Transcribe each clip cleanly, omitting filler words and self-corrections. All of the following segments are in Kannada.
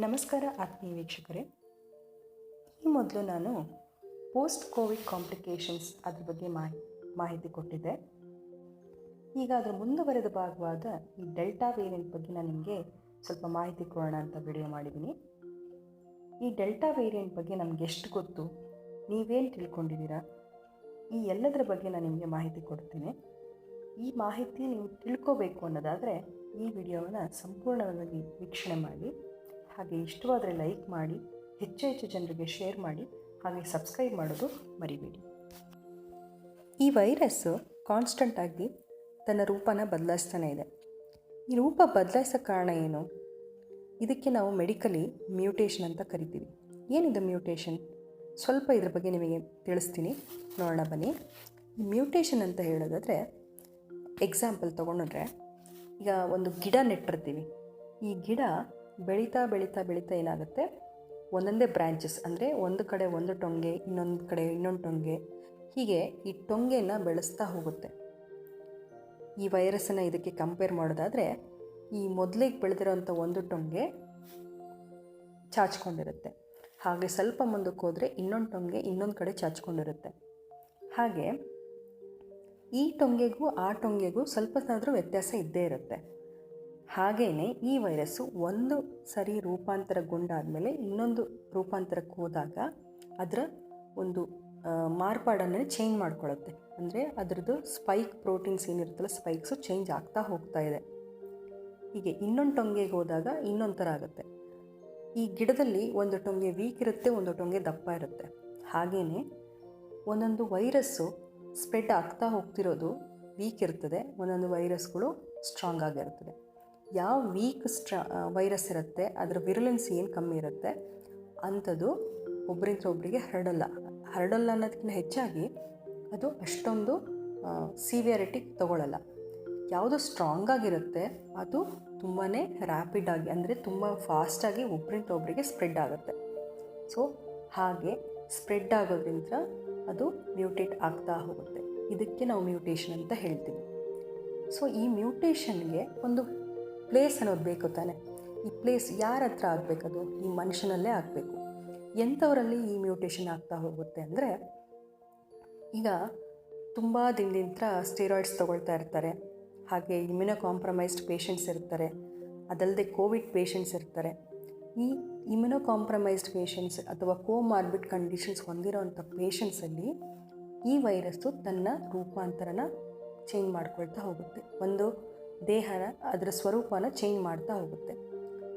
ನಮಸ್ಕಾರ ಆತ್ಮೀಯ ವೀಕ್ಷಕರೇ. ಈ ಮೊದಲು ನಾನು ಪೋಸ್ಟ್ ಕೋವಿಡ್ ಕಾಂಪ್ಲಿಕೇಶನ್ಸ್ ಅದ್ರ ಬಗ್ಗೆ ಮಾಹಿತಿ ಕೊಟ್ಟಿದ್ದೆ. ಈಗ ಅದರ ಮುಂದುವರೆದ ಭಾಗವಾದ ಈ ಡೆಲ್ಟಾ ವೇರಿಯಂಟ್ ಬಗ್ಗೆ ನಾನು ನಿಮಗೆ ಸ್ವಲ್ಪ ಮಾಹಿತಿ ಕೊಡೋಣ ಅಂತ ವಿಡಿಯೋ ಮಾಡಿದ್ದೀನಿ. ಈ ಡೆಲ್ಟಾ ವೇರಿಯಂಟ್ ಬಗ್ಗೆ ನಮ್ಗೆ ಎಷ್ಟು ಗೊತ್ತು, ನೀವೇನು ತಿಳ್ಕೊಂಡಿದ್ದೀರಾ, ಈ ಎಲ್ಲದರ ಬಗ್ಗೆ ನಾನು ನಿಮಗೆ ಮಾಹಿತಿ ಕೊಡ್ತೀನಿ. ಈ ಮಾಹಿತಿ ನೀವು ತಿಳ್ಕೋಬೇಕು ಅನ್ನೋದಾದರೆ ಈ ವಿಡಿಯೋವನ್ನು ಸಂಪೂರ್ಣವಾಗಿ ವೀಕ್ಷಣೆ ಮಾಡಿ, ಹಾಗೆ ಇಷ್ಟವಾದರೆ ಲೈಕ್ ಮಾಡಿ, ಹೆಚ್ಚು ಜನರಿಗೆ ಶೇರ್ ಮಾಡಿ, ಹಾಗೆ ಸಬ್ಸ್ಕ್ರೈಬ್ ಮಾಡೋದು ಮರಿಬೇಡಿ. ಈ ವೈರಸ್ಸು ಕಾನ್ಸ್ಟಂಟಾಗಿ ತನ್ನ ರೂಪನ ಬದಲಾಯಿಸ್ತಾನೆ ಇದೆ. ಈ ರೂಪ ಬದಲಾಯಿಸೋ ಕಾರಣ ಏನು? ಇದಕ್ಕೆ ನಾವು ಮೆಡಿಕಲಿ ಮ್ಯೂಟೇಷನ್ ಅಂತ ಕರಿತೀವಿ. ಏನಿದು ಮ್ಯೂಟೇಷನ್? ಸ್ವಲ್ಪ ಇದ್ರ ಬಗ್ಗೆ ನಿಮಗೆ ತಿಳಿಸ್ತೀನಿ, ನೋಡೋಣ ಬನ್ನಿ. ಈ ಮ್ಯೂಟೇಷನ್ ಅಂತ ಹೇಳೋದಾದರೆ, ಎಕ್ಸಾಂಪಲ್ ತೊಗೊಂಡ್ರೆ, ಈಗ ಒಂದು ಗಿಡ ನೆಟ್ಟಿರ್ತೀವಿ. ಈ ಗಿಡ ಬೆಳೀತಾ ಏನಾಗುತ್ತೆ, ಒಂದೊಂದೇ ಬ್ರ್ಯಾಂಚಸ್, ಅಂದರೆ ಒಂದು ಕಡೆ ಒಂದು ಟೊಂಗೆ, ಇನ್ನೊಂದು ಕಡೆ ಇನ್ನೊಂದು ಟೊಂಗೆ, ಹೀಗೆ ಈ ಟೊಂಗೆನ ಬೆಳೆಸ್ತಾ ಹೋಗುತ್ತೆ. ಈ ವೈರಸ್ಸನ್ನು ಇದಕ್ಕೆ ಕಂಪೇರ್ ಮಾಡೋದಾದರೆ, ಈ ಮೊದಲಿಗೆ ಬೆಳೆದಿರೋಂಥ ಒಂದು ಟೊಂಗೆ ಚಾಚ್ಕೊಂಡಿರುತ್ತೆ, ಹಾಗೆ ಸ್ವಲ್ಪ ಮುಂದಕ್ಕೆ ಹೋದರೆ ಇನ್ನೊಂದು ಟೊಂಗೆ ಇನ್ನೊಂದು ಕಡೆ ಚಾಚ್ಕೊಂಡಿರುತ್ತೆ. ಹಾಗೆ ಈ ಟೊಂಗೆಗೂ ಆ ಟೊಂಗೆಗೂ ಸ್ವಲ್ಪನಾದರೂ ವ್ಯತ್ಯಾಸ ಇದ್ದೇ ಇರುತ್ತೆ. ಹಾಗೆಯೇ ಈ ವೈರಸ್ಸು ಒಂದು ಸರಿ ರೂಪಾಂತರಗೊಂಡಾದಮೇಲೆ ಇನ್ನೊಂದು ರೂಪಾಂತರಕ್ಕೆ ಹೋದಾಗ ಅದರ ಒಂದು ಮಾರ್ಪಾಡನ್ನು ಚೇಂಜ್ ಮಾಡ್ಕೊಳ್ಳುತ್ತೆ. ಅಂದರೆ ಅದರದ್ದು ಸ್ಪೈಕ್ ಪ್ರೋಟೀನ್ಸ್ ಏನಿರುತ್ತಲ್ಲ, ಸ್ಪೈಕ್ಸು ಚೇಂಜ್ ಆಗ್ತಾ ಹೋಗ್ತಾ ಇದೆ. ಹೀಗೆ ಇನ್ನೊಂದು ಟೊಂಗೆಗೆ ಹೋದಾಗ ಇನ್ನೊಂದು ಥರ ಆಗುತ್ತೆ. ಈ ಗಿಡದಲ್ಲಿ ಒಂದು ಟೊಂಗೆ ವೀಕ್ ಇರುತ್ತೆ, ಒಂದು ಟೊಂಗೆ ದಪ್ಪ ಇರುತ್ತೆ. ಹಾಗೆಯೇ ಒಂದೊಂದು ವೈರಸ್ಸು ಸ್ಪ್ರೆಡ್ ಆಗ್ತಾ ಹೋಗ್ತಿರೋದು ವೀಕ್ ಇರ್ತದೆ, ಒಂದೊಂದು ವೈರಸ್ಗಳು ಸ್ಟ್ರಾಂಗ್ ಆಗಿರ್ತದೆ. ಯಾವ ವೀಕ್ ವೈರಸ್ ಇರುತ್ತೆ, ಅದರ ವಿರುಲೆನ್ಸ್ ಏನು ಕಮ್ಮಿ ಇರುತ್ತೆ ಅಂಥದ್ದು ಒಬ್ಬರಿಂದ ಒಬ್ಬರಿಗೆ ಹರಡಲ್ಲ ಅನ್ನೋದಕ್ಕಿಂತ ಹೆಚ್ಚಾಗಿ ಅದು ಅಷ್ಟೊಂದು ಸಿವಿಯಾರಿಟಿ ತಗೊಳ್ಳಲ್ಲ. ಯಾವುದು ಸ್ಟ್ರಾಂಗ್ ಆಗಿರುತ್ತೆ ಅದು ತುಂಬಾ ರ್ಯಾಪಿಡಾಗಿ, ಅಂದರೆ ತುಂಬ ಫಾಸ್ಟಾಗಿ ಒಬ್ಬರಿಂದ ಒಬ್ಬರಿಗೆ ಸ್ಪ್ರೆಡ್ ಆಗುತ್ತೆ. ಸೊ ಹಾಗೆ ಸ್ಪ್ರೆಡ್ ಆಗೋದ್ರಿಂದ ಅದು ಮ್ಯೂಟೇಟ್ ಆಗ್ತಾ ಹೋಗುತ್ತೆ. ಇದಕ್ಕೆ ನಾವು ಮ್ಯೂಟೇಷನ್ ಅಂತ ಹೇಳ್ತೀವಿ. ಸೊ ಈ ಮ್ಯೂಟೇಷನ್ಗೆ ಒಂದು ಪ್ಲೇಸ್ ಅನ್ನೋದು ಬೇಕು ತಾನೆ. ಈ ಪ್ಲೇಸ್ ಯಾರ ಹತ್ರ ಆಗಬೇಕದು? ಈ ಮನುಷ್ಯನಲ್ಲೇ ಆಗಬೇಕು. ಎಂಥವರಲ್ಲಿ ಈ ಮ್ಯೂಟೇಷನ್ ಆಗ್ತಾ ಹೋಗುತ್ತೆ ಅಂದರೆ, ಈಗ ತುಂಬ ದಿನದಿಂದ ಸ್ಟೀರಾಯ್ಡ್ಸ್ ತೊಗೊಳ್ತಾ ಇರ್ತಾರೆ, ಹಾಗೆ ಇಮ್ಯುನೋ ಕಾಂಪ್ರಮೈಸ್ಡ್ ಪೇಷಂಟ್ಸ್ ಇರ್ತಾರೆ, ಅದಲ್ಲದೆ ಕೋವಿಡ್ ಪೇಷಂಟ್ಸ್ ಇರ್ತಾರೆ. ಈ ಇಮ್ಯುನೋ ಕಾಂಪ್ರಮೈಸ್ಡ್ ಪೇಷಂಟ್ಸ್ ಅಥವಾ ಕೋಮಾರ್ಬಿಡ್ ಕಂಡೀಷನ್ಸ್ ಹೊಂದಿರೋವಂಥ ಪೇಷಂಟ್ಸಲ್ಲಿ ಈ ವೈರಸ್ಸು ತನ್ನ ರೂಪಾಂತರನ ಚೇಂಜ್ ಮಾಡ್ಕೊಳ್ತಾ ಹೋಗುತ್ತೆ, ಒಂದು ದೇಹನ ಅದರ ಸ್ವರೂಪನ ಚೇಂಜ್ ಮಾಡ್ತಾ ಹೋಗುತ್ತೆ.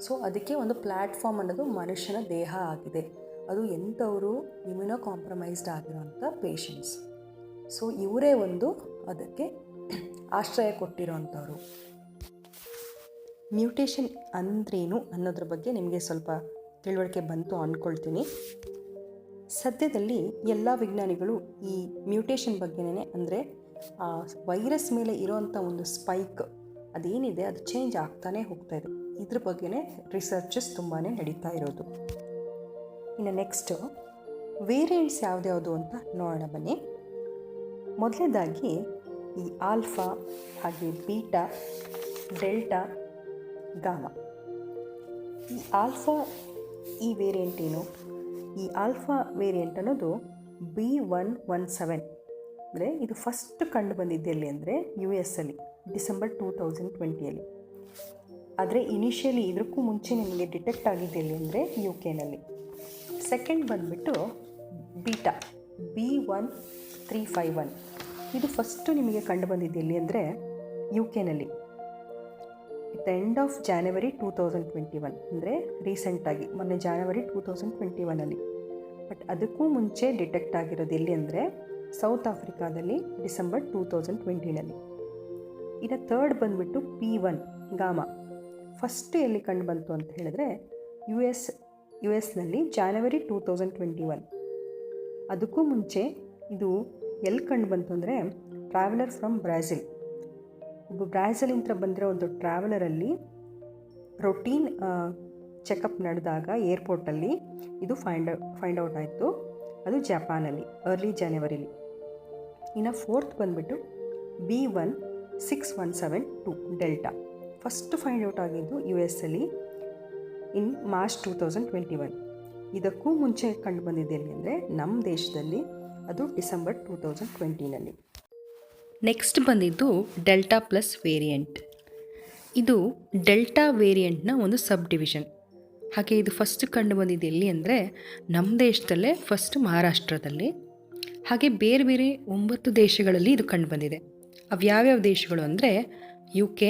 ಸೊ ಅದಕ್ಕೆ ಒಂದು ಪ್ಲ್ಯಾಟ್ಫಾರ್ಮ್ ಅನ್ನೋದು ಮನುಷ್ಯನ ದೇಹ ಆಗಿದೆ. ಅದು ಎಂಥವರು ಇಮ್ಯುನೋ ಕಾಂಪ್ರಮೈಸ್ಡ್ ಆಗಿರೋಂಥ ಪೇಷಂಟ್ಸ್. ಸೊ ಇವರೇ ಒಂದು ಅದಕ್ಕೆ ಆಶ್ರಯ ಕೊಟ್ಟಿರೋವಂಥವ್ರು. ಮ್ಯೂಟೇಷನ್ ಅಂದ್ರೇನು ಅನ್ನೋದ್ರ ಬಗ್ಗೆ ನಿಮಗೆ ಸ್ವಲ್ಪ ತಿಳುವಳಿಕೆ ಬಂತು ಅಂದ್ಕೊಳ್ತೀನಿ. ಸದ್ಯದಲ್ಲಿ ಎಲ್ಲ ವಿಜ್ಞಾನಿಗಳು ಈ ಮ್ಯೂಟೇಷನ್ ಬಗ್ಗೆನೇ, ಅಂದರೆ ವೈರಸ್ ಮೇಲೆ ಇರೋವಂಥ ಒಂದು ಸ್ಪೈಕ್ ಅದೇನಿದೆ ಅದು ಚೇಂಜ್ ಆಗ್ತಾನೆ ಹೋಗ್ತಾ ಇದೆ, ಇದ್ರ ಬಗ್ಗೆನೇ ರಿಸರ್ಚಸ್ ತುಂಬಾ ನಡೀತಾ ಇರೋದು. ಇನ್ನು ನೆಕ್ಸ್ಟು ವೇರಿಯಂಟ್ಸ್ ಯಾವ್ದ್ಯಾವುದು ಅಂತ ನೋಡೋಣ ಬನ್ನಿ. ಮೊದಲನೇದಾಗಿ ಈ ಆಲ್ಫಾ, ಹಾಗೆ ಬೀಟಾ, ಡೆಲ್ಟಾ, ಗಾಮಾ. ಈ ಆಲ್ಫಾ ಈ ವೇರಿಯಂಟ್ ಏನು? ಈ ಆಲ್ಫಾ ವೇರಿಯಂಟ್ ಅನ್ನೋದು B.1.1.7, ಅಂದರೆ ಇದು ಫಸ್ಟ್ ಕಂಡು ಬಂದಿದ್ದು ಎಲ್ಲಿ ಅಂದರೆ US ಅಲ್ಲಿ ಡಿಸೆಂಬರ್ 2020. ಆದರೆ ಇನಿಷಿಯಲಿ ಇದಕ್ಕೂ ಮುಂಚೆ ನಿಮಗೆ ಡಿಟೆಕ್ಟ್ ಆಗಿದ್ದು ಎಲ್ಲಿ ಅಂದರೆ UK. ಸೆಕೆಂಡ್ ಬಂದುಬಿಟ್ಟು ಬೀಟಾ B.1.351. ಇದು ಫಸ್ಟು ನಿಮಗೆ ಕಂಡು ಬಂದಿದ್ದು ಎಲ್ಲಿ ಅಂದರೆ UK. At the end of January 2021, ಅಂದರೆ ರೀಸೆಂಟಾಗಿ ಮೊನ್ನೆ ಜಾನ್ವರಿ 2021. ಬಟ್ ಅದಕ್ಕೂ ಮುಂಚೆ ಡಿಟೆಕ್ಟ್ ಆಗಿರೋದು ಎಲ್ಲಿ ಅಂದರೆ ಸೌತ್ ಆಫ್ರಿಕಾದಲ್ಲಿ ಡಿಸೆಂಬರ್ 2020. ಇನ್ನು ಥರ್ಡ್ ಬಂದುಬಿಟ್ಟು P.1 ಗಾಮಾ. ಫಸ್ಟ್ ಎಲ್ಲಿ ಕಂಡು ಬಂತು ಅಂತ ಹೇಳಿದ್ರೆ US ಜಾನ್ವರಿ 2021. ಅದಕ್ಕೂ ಮುಂಚೆ ಇದು ಎಲ್ಲಿ ಕಂಡು ಬಂತು ಅಂದರೆ ಟ್ರಾವೆಲರ್ ಫ್ರಮ್ ಬ್ರಾಝಿಲ್. ಒಬ್ಬ ಬ್ರಾಝಿಲಿಂದ ಬಂದಿರೋ ಒಂದು ಟ್ರಾವೆಲರಲ್ಲಿ ರೊಟೀನ್ ಚೆಕಪ್ ನಡೆದಾಗ ಏರ್ಪೋರ್ಟಲ್ಲಿ ಇದು ಫೈಂಡ್ ಔಟ್ ಆಯಿತು. ಅದು ಜಪಾನಲ್ಲಿ ಅರ್ಲಿ ಜನವರಿಲಿ. ಇನ್ನು ಫೋರ್ತ್ ಬಂದುಬಿಟ್ಟು B.1.6.1.7.2 delta. First find out ಆಗಿದ್ದು US ಅಲ್ಲಿ ಇನ್ ಮಾರ್ಚ್ 2021. ಇದಕ್ಕೂ ಮುಂಚೆ ಕಂಡು ಬಂದಿದೆ ಎಲ್ಲಿ ಅಂದರೆ ನಮ್ಮ ದೇಶದಲ್ಲಿ, ಅದು ಡಿಸೆಂಬರ್ 2020ನಲ್ಲಿ. ನೆಕ್ಸ್ಟ್ ಬಂದಿದ್ದು ಡೆಲ್ಟಾ ಪ್ಲಸ್ ವೇರಿಯಂಟ್. ಇದು ಡೆಲ್ಟಾ ವೇರಿಯಂಟ್ನ ಒಂದು ಸಬ್ ಡಿವಿಷನ್. ಹಾಗೆ ಇದು ಫಸ್ಟ್ ಕಂಡು ಬಂದಿದ್ದು ಎಲ್ಲಿ ಅಂದರೆ ನಮ್ಮ ದೇಶದಲ್ಲೇ ಫಸ್ಟ್ ಮಹಾರಾಷ್ಟ್ರದಲ್ಲಿ. ಹಾಗೆ ಬೇರೆ ಬೇರೆ 9 ದೇಶಗಳಲ್ಲಿ ಇದು ಕಂಡು ಬಂದಿದೆ. ಅವ್ಯಾವ್ಯಾವ ದೇಶಗಳು ಅಂದರೆ UK,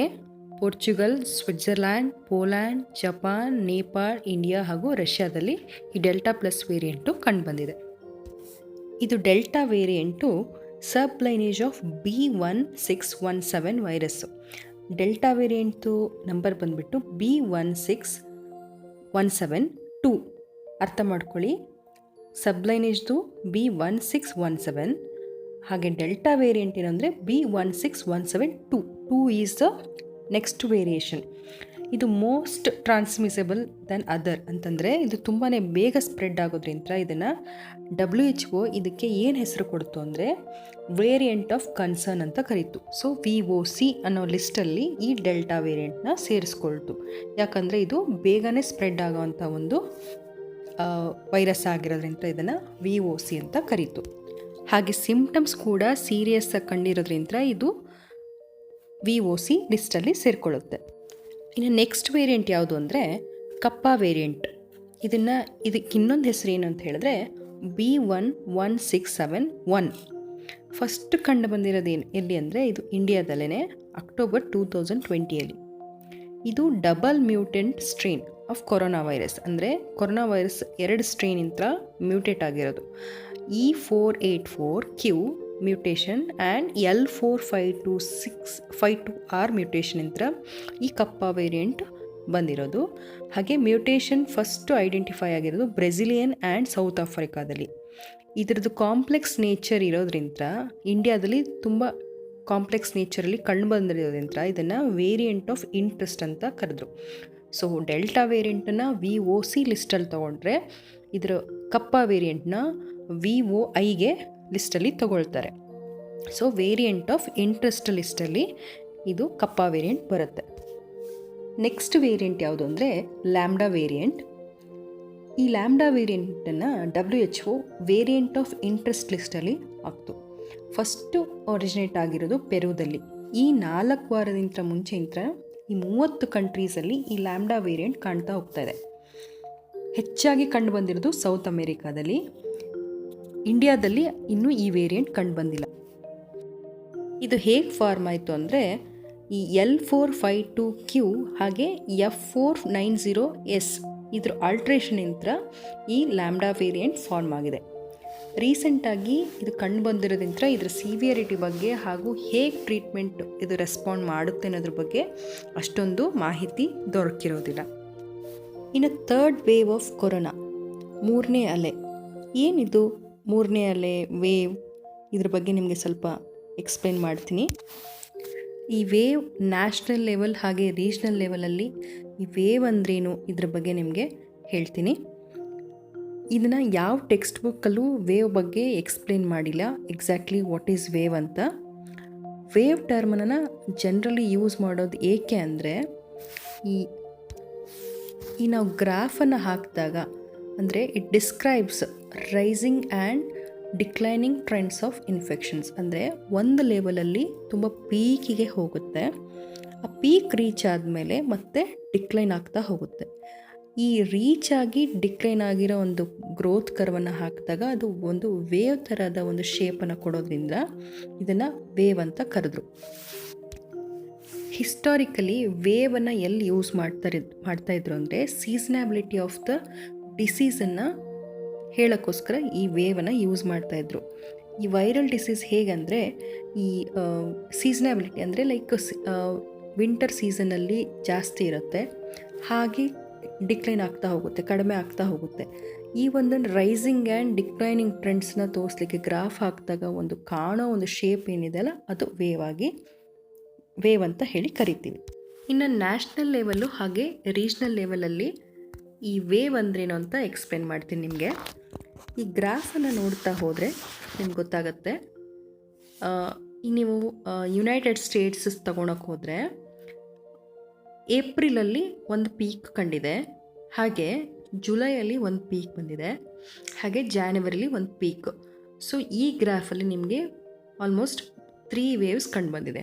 Portugal, Switzerland, Poland, Japan, Nepal, India ಹಾಗೂ ರಷ್ಯಾದಲ್ಲಿ ಈ ಡೆಲ್ಟಾ ಪ್ಲಸ್ ವೇರಿಯಂಟು ಕಂಡುಬಂದಿದೆ. ಇದು delta variant sub lineage of B1617 virus. Delta variant number ಬಂದುಬಿಟ್ಟು B16172. ಅರ್ಥ ಮಾಡ್ಕೊಳ್ಳಿ, ಸಬ್ ಲೈನೇಜ್ದು B1617. ಹಾಗೆ ಡೆಲ್ಟಾ ವೇರಿಯಂಟ್ ಏನಂದರೆ B16172. 2 is the next variation. ಇದು ಮೋಸ್ಟ್ ಟ್ರಾನ್ಸ್ಮಿಸಬಲ್ ದೆನ್ ಅದರ್ ಅಂತಂದರೆ ಇದು ತುಂಬಾ ಬೇಗ ಸ್ಪ್ರೆಡ್ ಆಗೋದ್ರಿಂದ ಇದನ್ನು WHO ಇದಕ್ಕೆ ಏನು ಹೆಸರು ಕೊಡ್ತು ಅಂದರೆ ವೇರಿಯಂಟ್ ಆಫ್ ಕನ್ಸರ್ನ್ ಅಂತ ಕರೀತು. ಸೊ VOC ಅನ್ನೋ ಲಿಸ್ಟಲ್ಲಿ ಈ ಡೆಲ್ಟಾ ವೇರಿಯಂಟ್ನ ಸೇರಿಸ್ಕೊಳ್ತು. ಯಾಕಂದರೆ ಇದು ಬೇಗನೆ ಸ್ಪ್ರೆಡ್ ಆಗೋವಂಥ ಒಂದು ವೈರಸ್ ಆಗಿರೋದ್ರಿಂದ ಇದನ್ನು VOC ಅಂತ ಕರೀತು. ಹಾಗೆ ಸಿಂಪ್ಟಮ್ಸ್ ಕೂಡ ಸೀರಿಯಸ್ ಆಗಿ ಕಂಡಿರೋದ್ರಿಂದ ಇದು VOC ಲಿಸ್ಟಲ್ಲಿ ಸೇರಿಕೊಳ್ಳುತ್ತೆ. ಇನ್ನು ನೆಕ್ಸ್ಟ್ ವೇರಿಯಂಟ್ ಯಾವುದು ಅಂದರೆ ಕಪ್ಪಾ ವೇರಿಯಂಟ್. ಇದಕ್ಕೆ ಇನ್ನೊಂದು ಹೆಸರು ಏನು ಅಂತ ಹೇಳಿದ್ರೆ B11671. ಫಸ್ಟ್ ಕಂಡು ಬಂದಿರೋದೇನು ಎಲ್ಲಿ ಅಂದರೆ ಇದು ಇಂಡಿಯಾದಲ್ಲೇ ಅಕ್ಟೋಬರ್ 2020ಯಲ್ಲಿ. ಇದು double mutant strain of corona virus. ಅಂದರೆ ಕೊರೋನಾ ವೈರಸ್ 2 ಸ್ಟ್ರೇನಿಂದ ಮ್ಯೂಟೇಟ್ ಆಗಿರೋದು. E484Q mutation and L452R mutation ಇಂದ ಈ ಕಪ್ಪಾ ವೇರಿಯಂಟ್ ಬಂದಿರೋದು. ಹಾಗೆ ಮ್ಯೂಟೇಷನ್ ಫಸ್ಟು ಐಡೆಂಟಿಫೈ ಆಗಿರೋದು ಬ್ರೆಜಿಲಿಯನ್ ಆ್ಯಂಡ್ ಸೌತ್ ಆಫ್ರಿಕಾದಲ್ಲಿ. ಇದರದ್ದು ಕಾಂಪ್ಲೆಕ್ಸ್ ನೇಚರ್ ಇರೋದ್ರಿಂದ ಇಂಡಿಯಾದಲ್ಲಿ ತುಂಬ ಕಾಂಪ್ಲೆಕ್ಸ್ ನೇಚರಲ್ಲಿ ಕಂಡು ಬಂದಿರೋದ್ರಿಂದ ಇದನ್ನು ವೇರಿಯಂಟ್ ಆಫ್ ಇಂಟ್ರೆಸ್ಟ್ ಅಂತ ಕರೆದ್ರು. ಸೊ ಡೆಲ್ಟಾ ವೇರಿಯಂಟನ್ನು VOC ಲಿಸ್ಟಲ್ಲಿ ತೊಗೊಂಡ್ರೆ ಇದರ ಕಪ್ಪಾ ವೇರಿಯಂಟ್ನ VOIಗೆ ಲಿಸ್ಟಲ್ಲಿ ತಗೊಳ್ತಾರೆ. ಸೊ ವೇರಿಯಂಟ್ ಆಫ್ ಇಂಟ್ರೆಸ್ಟ್ ಲಿಸ್ಟಲ್ಲಿ ಇದು ಕಪ್ಪಾ ವೇರಿಯಂಟ್ ಬರುತ್ತೆ. ನೆಕ್ಸ್ಟ್ ವೇರಿಯಂಟ್ ಯಾವುದು ಅಂದರೆ ಲ್ಯಾಂಬ್ಡಾ ವೇರಿಯಂಟ್. ಈ ಲ್ಯಾಂಬ್ಡಾ ವೇರಿಯಂಟನ್ನು WHO ವೇರಿಯಂಟ್ ಆಫ್ ಇಂಟ್ರೆಸ್ಟ್ ಲಿಸ್ಟಲ್ಲಿ ಹಾಕ್ತು. ಫಸ್ಟು ಒರಿಜಿನೇಟ್ ಆಗಿರೋದು ಪೆರುದಲ್ಲಿ. ಈ 4 ವಾರದಿಂದ ಮುಂಚೆಯಿಂದ ಈ 30 ಕಂಟ್ರೀಸಲ್ಲಿ ಈ ಲ್ಯಾಂಬ್ಡಾ ವೇರಿಯಂಟ್ ಕಾಣ್ತಾ ಹೋಗ್ತಾ ಇದೆ. ಹೆಚ್ಚಾಗಿ ಕಂಡು ಬಂದಿರೋದು ಸೌತ್ ಅಮೇರಿಕಾದಲ್ಲಿ. ಇಂಡಿಯಾದಲ್ಲಿ ಇನ್ನೂ ಈ ವೇರಿಯಂಟ್ ಕಂಡು ಬಂದಿಲ್ಲ. ಇದು ಹೇಗೆ ಫಾರ್ಮ್ ಆಯಿತು ಅಂದರೆ ಈ L452Q ಹಾಗೆ F490S ಇದ್ರ ಆಲ್ಟ್ರೇಷನಿಂದ ಈ ಲ್ಯಾಂಬ್ಡಾ ವೇರಿಯಂಟ್ ಫಾರ್ಮ್ ಆಗಿದೆ. ರೀಸೆಂಟಾಗಿ ಇದು ಕಂಡು ಬಂದಿರೋದ್ರಿಂದ ಇದರ ಸಿವಿಯರಿಟಿ ಬಗ್ಗೆ ಹಾಗೂ ಹೇಗೆ ಟ್ರೀಟ್ಮೆಂಟ್ ಇದು ರೆಸ್ಪಾಂಡ್ ಮಾಡುತ್ತೆ ಅನ್ನೋದ್ರ ಬಗ್ಗೆ ಅಷ್ಟೊಂದು ಮಾಹಿತಿ ದೊರಕಿರೋದಿಲ್ಲ. ಇನ್ನು ಥರ್ಡ್ ವೇವ್ ಆಫ್ ಕೊರೋನಾ, 3ನೇ ಅಲೆ. ಏನಿದು 3ನೇ ಅಲೆ ವೇವ್? ಇದ್ರ ಬಗ್ಗೆ ನಿಮಗೆ ಸ್ವಲ್ಪ ಎಕ್ಸ್ಪ್ಲೇನ್ ಮಾಡ್ತೀನಿ. ಈ ವೇವ್ ನ್ಯಾಷನಲ್ ಲೆವೆಲ್ ಹಾಗೆ ರೀಜ್ನಲ್ ಲೆವೆಲಲ್ಲಿ ಈ ವೇವ್ ಅಂದ್ರೇನು ಇದ್ರ ಬಗ್ಗೆ ನಿಮಗೆ ಹೇಳ್ತೀನಿ. ಇದನ್ನು ಯಾವ ಟೆಕ್ಸ್ಟ್ ಬುಕ್ಕಲ್ಲೂ ವೇವ್ ಬಗ್ಗೆ ಎಕ್ಸ್ಪ್ಲೇನ್ ಮಾಡಿಲ್ಲ ಎಕ್ಸಾಕ್ಟ್ಲಿ ವಾಟ್ ಈಸ್ ವೇವ್ ಅಂತ. ವೇವ್ ಟರ್ಮನ್ನು ಜನರಲಿ ಯೂಸ್ ಮಾಡೋದು ಏಕೆ ಅಂದರೆ ಈ ನಾವು ಗ್ರಾಫನ್ನು ಹಾಕಿದಾಗ ಅಂದರೆ it describes rising and declining trends of infections. ಅಂದರೆ ಒಂದು ಲೆವೆಲಲ್ಲಿ ತುಂಬ ಪೀಕಿಗೆ ಹೋಗುತ್ತೆ, ಆ ಪೀಕ್ ರೀಚ್ ಆದಮೇಲೆ ಮತ್ತೆ ಡಿಕ್ಲೈನ್ ಆಗ್ತಾ ಹೋಗುತ್ತೆ. ಈ ರೀಚ್ ಆಗಿ ಡಿಕ್ಲೈನ್ ಆಗಿರೋ ಒಂದು ಗ್ರೋತ್ ಕರ್ವನ್ನು ಹಾಕಿದಾಗ ಅದು ಒಂದು ವೇವ್ ಥರದ ಒಂದು ಶೇಪನ್ನು ಕೊಡೋದ್ರಿಂದ ಇದನ್ನು ವೇವ್ ಅಂತ ಕರೆದ್ರು. ಹಿಸ್ಟಾರಿಕಲಿ ವೇವನ್ನು ಎಲ್ಲಿ ಯೂಸ್ ಮಾಡ್ತಾಯಿದ್ರು ಅಂದರೆ ಸೀಸನಬಿಲಿಟಿ ಆಫ್ ದ ಡಿಸೀಸನ್ನು ಹೇಳೋಕ್ಕೋಸ್ಕರ ಈ ವೇವನ್ನು ಯೂಸ್ ಮಾಡ್ತಾಯಿದ್ರು. ಈ ವೈರಲ್ ಡಿಸೀಸ್ ಹೇಗಂದರೆ ಈ ಸೀಸನಬಿಲಿಟಿ ಅಂದರೆ ಲೈಕ್ ವಿಂಟರ್ ಸೀಸನಲ್ಲಿ ಜಾಸ್ತಿ ಇರುತ್ತೆ, ಹಾಗೆ ಡಿಕ್ಲೈನ್ ಆಗ್ತಾ ಹೋಗುತ್ತೆ, ಕಡಿಮೆ ಆಗ್ತಾ ಹೋಗುತ್ತೆ. ಈ ಒಂದನ್ನು ರೈಸಿಂಗ್ ಆ್ಯಂಡ್ ಡಿಕ್ಲೈನಿಂಗ್ ಟ್ರೆಂಡ್ಸ್ನ ತೋರಿಸ್ಲಿಕ್ಕೆ ಗ್ರಾಫ್ ಹಾಕಿದಾಗ ಒಂದು ಕಾಣೋ ಒಂದು ಶೇಪ್ ಏನಿದೆಯಲ್ಲ ಅದು ವೇವ್ ಅಂತ ಹೇಳಿ ಕರಿತೀವಿ. ಇನ್ನು ನ್ಯಾಷನಲ್ ಲೆವೆಲ್ಲು ಹಾಗೆ ರೀಜ್ನಲ್ ಲೆವೆಲಲ್ಲಿ ಈ ವೇವ್ ಅಂದ್ರೇನು ಅಂತ ಎಕ್ಸ್ಪ್ಲೇನ್ ಮಾಡ್ತೀನಿ ನಿಮಗೆ. ಈ ಗ್ರಾಫನ್ನು ನೋಡ್ತಾ ಹೋದರೆ ನಿಮ್ಗೆ ಗೊತ್ತಾಗುತ್ತೆ. ನೀವು ಯುನೈಟೆಡ್ ಸ್ಟೇಟ್ಸ್ ತಗೊಳಕ್ಕೆ ಹೋದರೆ ಏಪ್ರಿಲಲ್ಲಿ ಒಂದು ಪೀಕ್ ಕಂಡಿದೆ, ಹಾಗೆ ಜುಲೈಯಲ್ಲಿ ಒಂದು ಪೀಕ್ ಬಂದಿದೆ, ಹಾಗೆ ಜಾನ್ವರಿಲಿ ಒಂದು ಪೀಕ್. ಸೊ ಈ ಗ್ರಾಫಲ್ಲಿ ನಿಮಗೆ ಆಲ್ಮೋಸ್ಟ್ 3 ವೇವ್ಸ್ ಕಂಡು ಬಂದಿದೆ.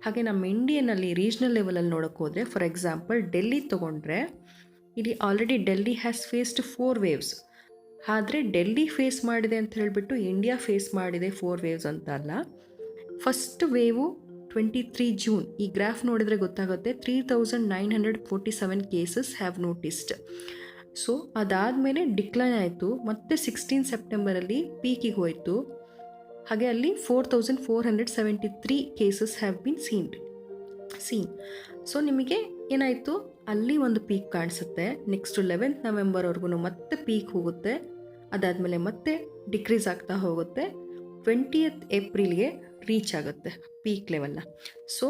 ಹಾಗೆ ನಮ್ಮ ಇಂಡಿಯನಲ್ಲಿ ರೀಜ್ನಲ್ ಲೆವೆಲಲ್ಲಿ ನೋಡೋಕೆ ಹೋದರೆ, ಫಾರ್ ಎಕ್ಸಾಂಪಲ್ ಡೆಲ್ಲಿ ತೊಗೊಂಡ್ರೆ, ಇಲ್ಲಿ already Delhi has faced 4 waves. ಆದರೆ ಡೆಲ್ಲಿ ಫೇಸ್ ಮಾಡಿದೆ ಅಂತ ಹೇಳಿಬಿಟ್ಟು ಇಂಡಿಯಾ ಫೇಸ್ ಮಾಡಿದೆ 4 ವೇವ್ಸ್ ಅಂತ ಅಲ್ಲ. First wave 23 June. ಈ ಗ್ರಾಫ್ ನೋಡಿದರೆ ಗೊತ್ತಾಗುತ್ತೆ, 3947 ಕೇಸಸ್ ಹ್ಯಾವ್ ನೋಟಿಸ್ಡ್. ಸೊ ಅದಾದಮೇಲೆ ಡಿಕ್ಲೈನ್ ಆಯಿತು, ಮತ್ತು 16 ಸೆಪ್ಟೆಂಬರಲ್ಲಿ ಪೀಕಿಗೆ ಹೋಯಿತು. ಹಾಗೆ ಅಲ್ಲಿ 4473 cases have been seen. So ನಿಮಗೆ ಏನಾಯಿತು, ಅಲ್ಲಿ ಒಂದು ಪೀಕ್ ಕಾಣಿಸುತ್ತೆ. ನೆಕ್ಸ್ಟ್ 11th ನವೆಂಬರ್ವರೆಗೂ ಮತ್ತೆ ಪೀಕ್ ಹೋಗುತ್ತೆ, ಅದಾದಮೇಲೆ ಮತ್ತೆ ಡಿಕ್ರೀಸ್ ಆಗ್ತಾ ಹೋಗುತ್ತೆ, 20th ಏಪ್ರಿಲ್ಗೆ ರೀಚ್ ಆಗುತ್ತೆ ಪೀಕ್ ಲೆವೆಲ್ನ. ಸೊ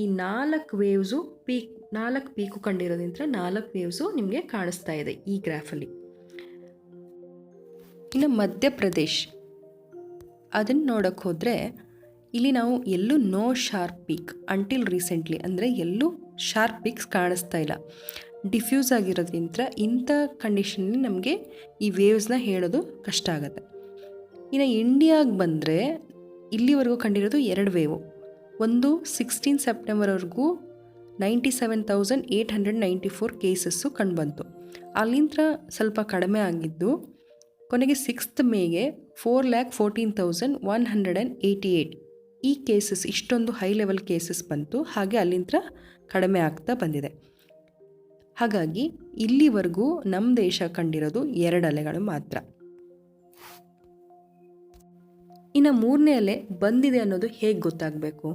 ಈ 4 ವೇವ್ಸು ಪೀಕ್ 4 ಪೀಕು ಕಂಡಿರೋದ್ರಿಂದ 4 ವೇವ್ಸು ನಿಮಗೆ ಕಾಣಿಸ್ತಾ ಇದೆ ಈ ಗ್ರಾಫಲ್ಲಿ. ಇನ್ನು ಮಧ್ಯಪ್ರದೇಶ್ ಅದನ್ನು ನೋಡೋಕ್ಕೆ ಹೋದರೆ, ಇಲ್ಲಿ ನಾವು ಎಲ್ಲೂ no sharp peak until recently, ಅಂದರೆ ಎಲ್ಲೂ ಶಾರ್ಪ್ ಪೀಕ್ಸ್ ಕಾಣಿಸ್ತಾ ಇಲ್ಲ, ಡಿಫ್ಯೂಸ್ ಆಗಿರೋದ್ರಿಂದ ಇಂಥ ಕಂಡೀಷನಲ್ಲಿ ನಮಗೆ ಈ ವೇವ್ಸ್ನ ಹೇಳೋದು ಕಷ್ಟ ಆಗುತ್ತೆ. ಇನ್ನು ಇಂಡಿಯಾಗೆ ಬಂದರೆ ಇಲ್ಲಿವರೆಗೂ ಕಂಡಿರೋದು 2 ವೇವು. ಒಂದು 16 ಸೆಪ್ಟೆಂಬರ್ವರೆಗೂ 97,894 ಕೇಸಸ್ಸು ಕಂಡುಬಂತು. ಅಲ್ಲಿಂದ ಸ್ವಲ್ಪ ಕಡಿಮೆ ಆಗಿದ್ದು, ಕೊನೆಗೆ 6th ಮೇಗೆ 4,14,188 ಈ ಕೇಸಸ್, ಇಷ್ಟೊಂದು ಹೈ ಲೆವೆಲ್ ಕೇಸಸ್ ಬಂತು. ಹಾಗೆ ಅಲ್ಲಿಂದ ಕಡಿಮೆ ಆಗ್ತಾ ಬಂದಿದೆ. ಹಾಗಾಗಿ ಇಲ್ಲಿವರೆಗೂ ನಮ್ಮ ದೇಶ ಕಂಡಿರೋದು 2 ಅಲೆಗಳು ಮಾತ್ರ. ಇನ್ನು 3ನೇ ಅಲೆ ಬಂದಿದೆ ಅನ್ನೋದು ಹೇಗೆ ಗೊತ್ತಾಗಬೇಕು,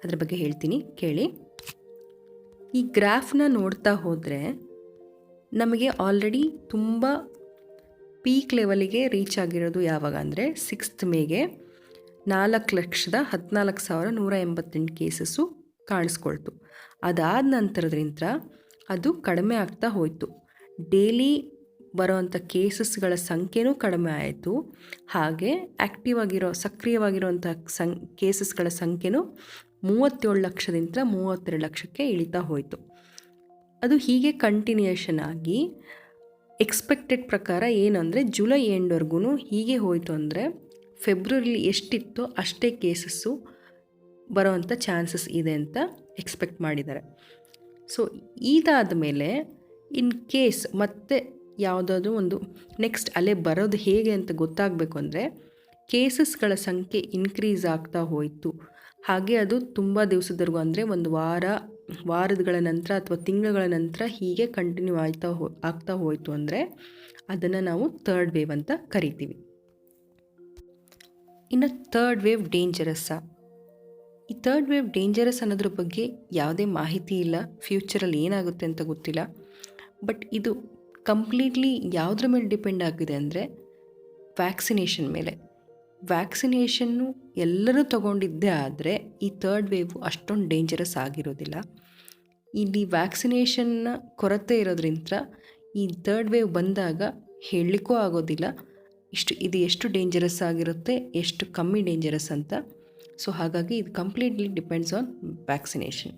ಅದ್ರ ಬಗ್ಗೆ ಹೇಳ್ತೀನಿ ಕೇಳಿ. ಈ ಗ್ರಾಫ್ನ ನೋಡ್ತಾ ಹೋದರೆ ನಮಗೆ ಆಲ್ರೆಡಿ ತುಂಬ ಪೀಕ್ ಲೆವೆಲಿಗೆ ರೀಚ್ ಆಗಿರೋದು ಯಾವಾಗ ಅಂದರೆ 6th ಮೇಗೆ 4,14,188 ಕೇಸಸ್ಸು ಕಾಣಿಸ್ಕೊಳ್ತು. ಅದಾದ ನಂತರದಿಂದ ಅದು ಕಡಿಮೆ ಆಗ್ತಾ ಹೋಯಿತು. ಡೈಲಿ ಬರೋವಂಥ ಕೇಸಸ್ಗಳ ಸಂಖ್ಯೆನೂ ಕಡಿಮೆ ಆಯಿತು. ಹಾಗೆ ಸಕ್ರಿಯವಾಗಿರುವಂಥ ಕೇಸಸ್ಗಳ ಸಂಖ್ಯೆನೂ 37 ಲಕ್ಷದಿಂದ 32 ಲಕ್ಷಕ್ಕೆ ಇಳಿತಾ ಹೋಯಿತು. ಅದು ಹೀಗೆ ಕಂಟಿನ್ಯೂಯೇಷನ್ ಆಗಿ ಎಕ್ಸ್ಪೆಕ್ಟೆಡ್ ಪ್ರಕಾರ ಏನಂದರೆ ಜುಲೈ ಎಂಡ್ವರೆಗೂ ಹೀಗೆ ಹೋಯಿತು ಅಂದರೆ ಫೆಬ್ರವರಿಲಿ ಎಷ್ಟಿತ್ತೋ ಅಷ್ಟೇ ಕೇಸಸ್ಸು ಬರೋವಂಥ ಚಾನ್ಸಸ್ ಇದೆ ಅಂತ ಎಕ್ಸ್ಪೆಕ್ಟ್ ಮಾಡಿದ್ದಾರೆ. ಸೊ ಇದಾದ ಮೇಲೆ ಇನ್ ಕೇಸ್ ಮತ್ತೆ ಯಾವುದಾದ್ರೂ ಒಂದು ನೆಕ್ಸ್ಟ್ ಅಲೆ ಬರೋದು ಹೇಗೆ ಅಂತ ಗೊತ್ತಾಗಬೇಕು ಅಂದರೆ, ಕೇಸಸ್ಗಳ ಸಂಖ್ಯೆ ಇನ್ಕ್ರೀಸ್ ಆಗ್ತಾ ಹೋಯಿತು, ಹಾಗೆ ಅದು ತುಂಬ ದಿವಸದವರೆಗೂ ಅಂದರೆ ಒಂದು ವಾರಗಳ ನಂತರ ಅಥವಾ ತಿಂಗಳ ನಂತರ ಹೀಗೆ ಕಂಟಿನ್ಯೂ ಆಗ್ತಾ ಹೋಯಿತು ಅಂದರೆ ಅದನ್ನು ನಾವು 3rd ವೇವ್ ಅಂತ ಕರಿತೀವಿ. ಇನ್ನು 3rd ವೇವ್ ಡೇಂಜರಸ್ಸಾ? ಈ 3rd ವೇವ್ ಡೇಂಜರಸ್ ಅನ್ನೋದ್ರ ಬಗ್ಗೆ ಯಾವುದೇ ಮಾಹಿತಿ ಇಲ್ಲ, ಫ್ಯೂಚರಲ್ಲಿ ಏನಾಗುತ್ತೆ ಅಂತ ಗೊತ್ತಿಲ್ಲ. ಬಟ್ ಇದು ಕಂಪ್ಲೀಟ್ಲಿ ಯಾವುದ್ರ ಮೇಲೆ ಡಿಪೆಂಡ್ ಆಗಿದೆ ಅಂದರೆ ವ್ಯಾಕ್ಸಿನೇಷನ್ ಮೇಲೆ. ವ್ಯಾಕ್ಸಿನೇಷನ್ನು ಎಲ್ಲರೂ ತಗೊಂಡಿದ್ದೇ ಆದರೆ ಈ 3rd ವೇವು ಅಷ್ಟೊಂದು ಡೇಂಜರಸ್ ಆಗಿರೋದಿಲ್ಲ. ಇಲ್ಲಿ ವ್ಯಾಕ್ಸಿನೇಷನ್ನ ಕೊರತೆ ಇರೋದ್ರಿಂದ ಈ 3rd ವೇವ್ ಬಂದಾಗ ಹೇಳಲಿಕ್ಕೂ ಆಗೋದಿಲ್ಲ ಇದು ಎಷ್ಟು ಡೇಂಜರಸ್ ಆಗಿರುತ್ತೆ, ಎಷ್ಟು ಕಮ್ಮಿ ಡೇಂಜರಸ್ ಅಂತ. ಸೊ ಹಾಗಾಗಿ ಇದು ಕಂಪ್ಲೀಟ್ಲಿ ಡಿಪೆಂಡ್ಸ್ ಆನ್ ವ್ಯಾಕ್ಸಿನೇಷನ್.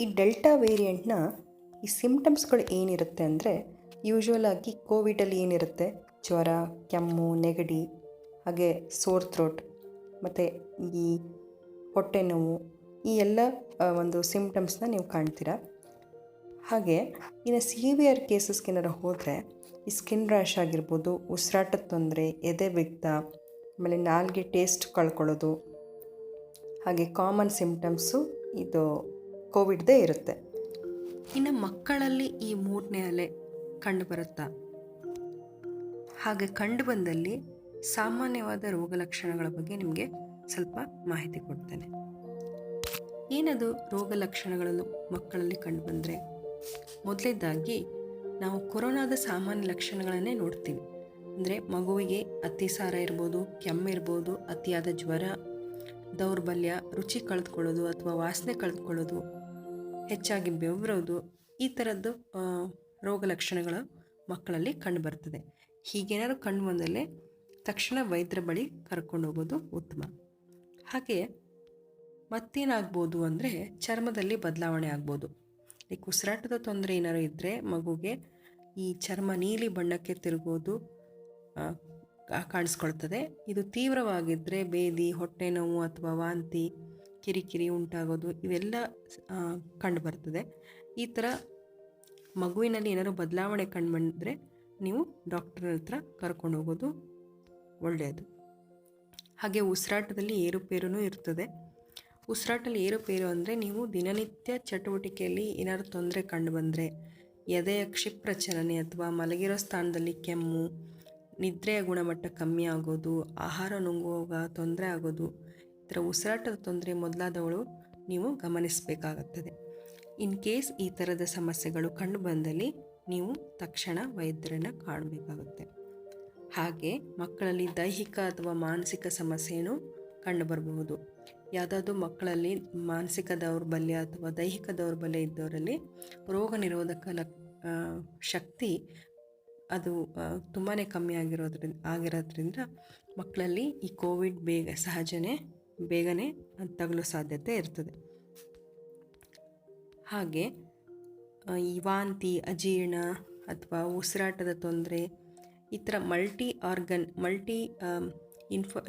ಈ ಡೆಲ್ಟಾ ವೇರಿಯಂಟ್ನ ಈ ಸಿಮ್ಟಮ್ಸ್ಗಳು ಏನಿರುತ್ತೆ ಅಂದರೆ, ಯೂಶ್ವಲ್ ಆಗಿ ಕೋವಿಡಲ್ಲಿ ಏನಿರುತ್ತೆ, ಜ್ವರ, ಕೆಮ್ಮು, ನೆಗಡಿ, ಹಾಗೆ ಸೋರ್ ಥ್ರೋಟ್ ಮತ್ತು ಈ ಹೊಟ್ಟೆ ನೋವು, ಈ ಎಲ್ಲ ಒಂದು ಸಿಮ್ಟಮ್ಸ್ನ ನೀವು ಕಾಣ್ತೀರಾ. ಹಾಗೆ ಇನ್ನು ಸಿವಿಯರ್ ಕೇಸಸ್ಗೆ ಏನಾರು ಹೋದರೆ ಈ ಸ್ಕಿನ್ ರ್ಯಾಶ್ ಆಗಿರ್ಬೋದು, ಉಸಿರಾಟದ ತೊಂದರೆ, ಎದೆ ಬಿಗ್ತ, ಆಮೇಲೆ ನಾಲಿಗೆ ಟೇಸ್ಟ್ ಕಳ್ಕೊಳ್ಳೋದು, ಹಾಗೆ ಕಾಮನ್ ಸಿಮ್ಟಮ್ಸು ಇದು ಕೋವಿಡ್ದೇ ಇರುತ್ತೆ. ಇನ್ನು ಮಕ್ಕಳಲ್ಲಿ ಈ 3ನೇ ಅಲೆ ಕಂಡುಬರುತ್ತಾ? ಹಾಗೆ ಕಂಡುಬಂದಲ್ಲಿ ಸಾಮಾನ್ಯವಾದ ರೋಗ ಲಕ್ಷಣಗಳ ಬಗ್ಗೆ ನಿಮಗೆ ಸ್ವಲ್ಪ ಮಾಹಿತಿ ಕೊಡ್ತೇನೆ. ಏನದು ರೋಗ ಲಕ್ಷಣಗಳನ್ನು ಮಕ್ಕಳಲ್ಲಿ ಕಂಡುಬಂದರೆ? ಮೊದಲನೇದಾಗಿ ನಾವು ಕೊರೋನಾದ ಸಾಮಾನ್ಯ ಲಕ್ಷಣಗಳನ್ನೇ ನೋಡ್ತೀವಿ. ಅಂದರೆ ಮಗುವಿಗೆ ಅತಿಸಾರ ಇರ್ಬೋದು, ಕೆಮ್ಮಿರ್ಬೋದು, ಅತಿಯಾದ ಜ್ವರ, ದೌರ್ಬಲ್ಯ, ರುಚಿ ಕಳೆದುಕೊಳ್ಳೋದು ಅಥವಾ ವಾಸನೆ ಕಳೆದುಕೊಳ್ಳೋದು, ಹೆಚ್ಚಾಗಿ ಬೆವರೋದು, ಈ ಥರದ್ದು ರೋಗ ಲಕ್ಷಣಗಳು ಮಕ್ಕಳಲ್ಲಿ ಕಂಡುಬರ್ತದೆ. ಹೀಗೇನಾದ್ರು ಕಂಡು ಬಂದಲ್ಲೇ ತಕ್ಷಣ ವೈದ್ಯರ ಬಳಿ ಕರ್ಕೊಂಡು ಹೋಗೋದು ಉತ್ತಮ. ಹಾಗೆ ಮತ್ತೇನಾಗ್ಬೋದು ಅಂದರೆ ಚರ್ಮದಲ್ಲಿ ಬದಲಾವಣೆ ಆಗ್ಬೋದು. ಲೈಕ್ ಉಸಿರಾಟದ ತೊಂದರೆ ಏನಾದ್ರು ಇದ್ದರೆ ಮಗುಗೆ ಈ ಚರ್ಮ ನೀಲಿ ಬಣ್ಣಕ್ಕೆ ತಿರುಗೋದು ಕಾಣಿಸ್ಕೊಳ್ತದೆ. ಇದು ತೀವ್ರವಾಗಿದ್ದರೆ ಬೇದಿ, ಹೊಟ್ಟೆ ನೋವು ಅಥವಾ ವಾಂತಿ, ಕಿರಿಕಿರಿ ಉಂಟಾಗೋದು ಇವೆಲ್ಲ ಕಂಡುಬರ್ತದೆ. ಈ ಥರ ಮಗುವಿನಲ್ಲಿ ಏನಾದರೂ ಬದಲಾವಣೆ ಕಂಡುಬಂದರೆ ನೀವು ಡಾಕ್ಟರ್ ಹತ್ರ ಕರ್ಕೊಂಡು ಹೋಗೋದು ಒಳ್ಳೆಯದು. ಹಾಗೆ ಉಸಿರಾಟದಲ್ಲಿ ಏರುಪೇರೂ ಇರ್ತದೆ. ಉಸಿರಾಟದಲ್ಲಿ ಏರುಪೇರು ಅಂದರೆ ನೀವು ದಿನನಿತ್ಯ ಚಟುವಟಿಕೆಯಲ್ಲಿ ಏನಾದರೂ ತೊಂದರೆ ಕಂಡುಬಂದರೆ, ಎದೆಯ ಕ್ಷಿಪ್ರ ಚಲನೆ ಅಥವಾ ಮಲಗಿರೋ ಸ್ಥಾನದಲ್ಲಿ ಕೆಮ್ಮು, ನಿದ್ರೆಯ ಗುಣಮಟ್ಟ ಕಮ್ಮಿ ಆಗೋದು, ಆಹಾರ ನುಂಗುವಾಗ ತೊಂದರೆ ಆಗೋದು, ಈ ಥರ ಉಸಿರಾಟದ ತೊಂದರೆ ಮೊದಲಾದವಳು ನೀವು ಗಮನಿಸಬೇಕಾಗುತ್ತದೆ. ಇನ್ ಕೇಸ್ ಈ ಥರದ ಸಮಸ್ಯೆಗಳು ಕಂಡುಬಂದಲ್ಲಿ ನೀವು ತಕ್ಷಣ ವೈದ್ಯರನ್ನು ಕಾಣಬೇಕಾಗುತ್ತೆ. ಹಾಗೆ ಮಕ್ಕಳಲ್ಲಿ ದೈಹಿಕ ಅಥವಾ ಮಾನಸಿಕ ಸಮಸ್ಯೆಯೂ ಕಂಡುಬರಬಹುದು. ಯಾವುದಾದ್ರೂ ಮಕ್ಕಳಲ್ಲಿ ಮಾನಸಿಕ ದೌರ್ಬಲ್ಯ ಅಥವಾ ದೈಹಿಕ ದೌರ್ಬಲ್ಯ ಇದ್ದವರಲ್ಲಿ ರೋಗ ನಿರೋಧಕ ಶಕ್ತಿ ಅದು ತುಂಬಾ ಕಮ್ಮಿ ಆಗಿರೋದ್ರಿಂದ ಮಕ್ಕಳಲ್ಲಿ ಈ ಕೋವಿಡ್ ಬೇಗನೆ ತಗುಲೋ ಸಾಧ್ಯತೆ ಇರ್ತದೆ. ಹಾಗೆ ಈ ವಾಂತಿ, ಅಜೀರ್ಣ ಅಥವಾ ಉಸಿರಾಟದ ತೊಂದರೆ, ಈ ಥರ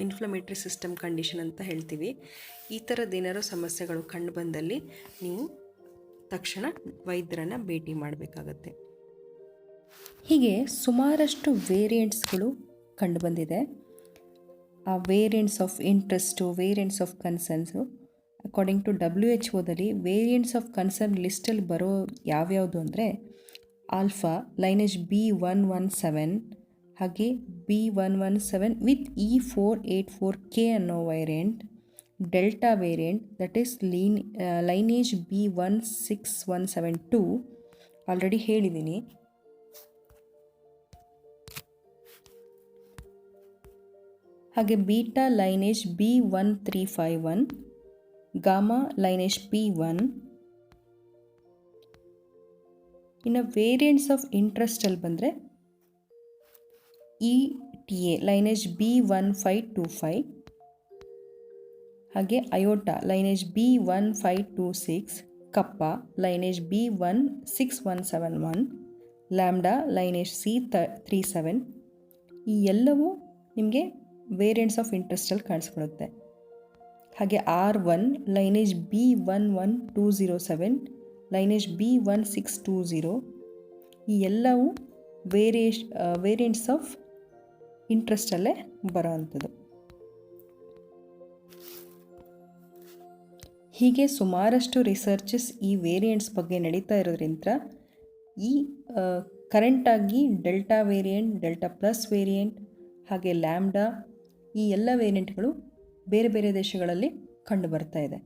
ಇನ್ಫ್ಲಮೇಟ್ರಿ ಸಿಸ್ಟಮ್ ಕಂಡೀಷನ್ ಅಂತ ಹೇಳ್ತೀವಿ. ಈ ಥರದ್ದೇನಾದ್ರು ಸಮಸ್ಯೆಗಳು ಕಂಡುಬಂದಲ್ಲಿ ನೀವು ತಕ್ಷಣ ವೈದ್ಯರನ್ನು ಭೇಟಿ ಮಾಡಬೇಕಾಗತ್ತೆ. ಹೀಗೆ ಸುಮಾರಷ್ಟು ವೇರಿಯಂಟ್ಸ್ಗಳು ಕಂಡುಬಂದಿದೆ. ಆ variants of interest, variants of concerns according to WHO variants of concern ಲಿಸ್ಟಲ್ಲಿ ಬರೋ ಯಾವ್ಯಾವುದು ಅಂದರೆ ಆಲ್ಫಾ, ಲೈನೇಜ್ B117, ಹಾಗೆ B117 ವಿತ್ E484K ಅನ್ನೋ variant, delta variant that is lineage B16172 already ಹೇಳಿದ್ದೀನಿ. ಹಾಗೆ beta lineage B1351, gamma lineage P1. ಇನ್ನು ವೇರಿಯಂಟ್ಸ್ ಆಫ್ ಇಂಟ್ರೆಸ್ಟಲ್ಲಿ ಬಂದರೆ ETA ಲೈನೇಜ್ B1525, ಹಾಗೆ iota lineage B1526, kappa lineage B16171, lambda lineage C37. ಈ ಎಲ್ಲವೂ ನಿಮಗೆ ವೇರಿಯಂಟ್ಸ್ ಆಫ್ ಇಂಟ್ರೆಸ್ಟಲ್ಲಿ ಕಾಣಿಸ್ಕೊಳ್ಳುತ್ತೆ. ಹಾಗೆ R1 lineage B11207, lineage B1620, ಈ ಎಲ್ಲವೂ ವೇರಿಯಂಟ್ಸ್ ಆಫ್ ಇಂಟ್ರೆಸ್ಟಲ್ಲೇ ಬರೋ ಅಂಥದ್ದು. ಹೀಗೆ ಸುಮಾರಷ್ಟು ರಿಸರ್ಚಸ್ ಈ ವೇರಿಯಂಟ್ಸ್ ಬಗ್ಗೆ ನಡೀತಾ ಇರೋದ್ರಿಂದ ಈ ಕರೆಂಟಾಗಿ delta variant, delta plus variant, ಹಾಗೆ ಲ್ಯಾಂಬ್ಡಾ, ಈ ಎಲ್ಲ ವೇರಿಯಂಟ್ಗಳು ಬೇರೆ ಬೇರೆ ದೇಶಗಳಲ್ಲಿ ಕಂಡು ಬರ್ತಾ ಇದೆ.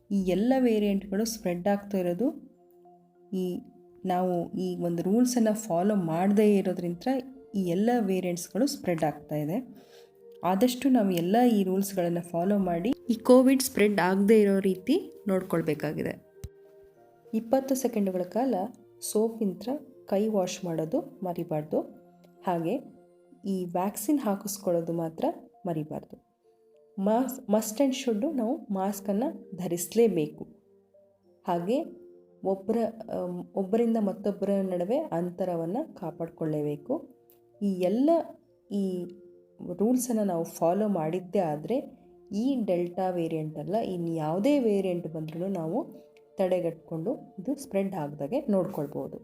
ಈ ಎಲ್ಲ ವೇರಿಯಂಟ್ಗಳು ಸ್ಪ್ರೆಡ್ ಆಗ್ತಾ ಇರೋದು ನಾವು ಈ ಒಂದು ರೂಲ್ಸನ್ನು ಫಾಲೋ ಮಾಡದೇ ಇರೋದ್ರಿಂದ ಈ ಎಲ್ಲ ವೇರಿಯಂಟ್ಸ್ಗಳು ಸ್ಪ್ರೆಡ್ ಆಗ್ತಾ ಇದೆ. ಆದಷ್ಟು ನಾವು ಎಲ್ಲ ಈ ರೂಲ್ಸ್ಗಳನ್ನು ಫಾಲೋ ಮಾಡಿ ಈ ಕೋವಿಡ್ ಸ್ಪ್ರೆಡ್ ಆಗದೇ ಇರೋ ರೀತಿ ನೋಡ್ಕೊಳ್ಬೇಕಾಗಿದೆ. 20 ಸೆಕೆಂಡುಗಳ ಕಾಲ ಸೋಪಿಂದ ಕೈ ವಾಶ್ ಮಾಡೋದು ಮರಿಬಾರ್ದು. ಹಾಗೆ ಈ ವ್ಯಾಕ್ಸಿನ್ ಹಾಕಿಸ್ಕೊಳ್ಳೋದು ಮಾತ್ರ ಮರಿಬಾರ್ದು. ಮಸ್ಟ್ ಆ್ಯಂಡ್ ಶುಡ್ಡು ನಾವು ಮಾಸ್ಕನ್ನು ಧರಿಸಲೇಬೇಕು. ಹಾಗೆ ಒಬ್ಬರಿಂದ ಮತ್ತೊಬ್ಬರ ನಡುವೆ ಅಂತರವನ್ನು ಕಾಪಾಡಿಕೊಳ್ಳೇಬೇಕು. ಈ ರೂಲ್ಸನ್ನು ನಾವು ಫಾಲೋ ಮಾಡಿದ್ದೇ ಆದರೆ ಈ ಡೆಲ್ಟಾ ವೇರಿಯಂಟ್ ಅಲ್ಲ, ಇನ್ನು ಯಾವುದೇ ವೇರಿಯಂಟ್ ಬಂದ್ರೂ ನಾವು ತಡೆಗಟ್ಕೊಂಡು ಇದು ಸ್ಪ್ರೆಡ್ ಆಗದಾಗೆ ನೋಡ್ಕೊಳ್ಬೋದು.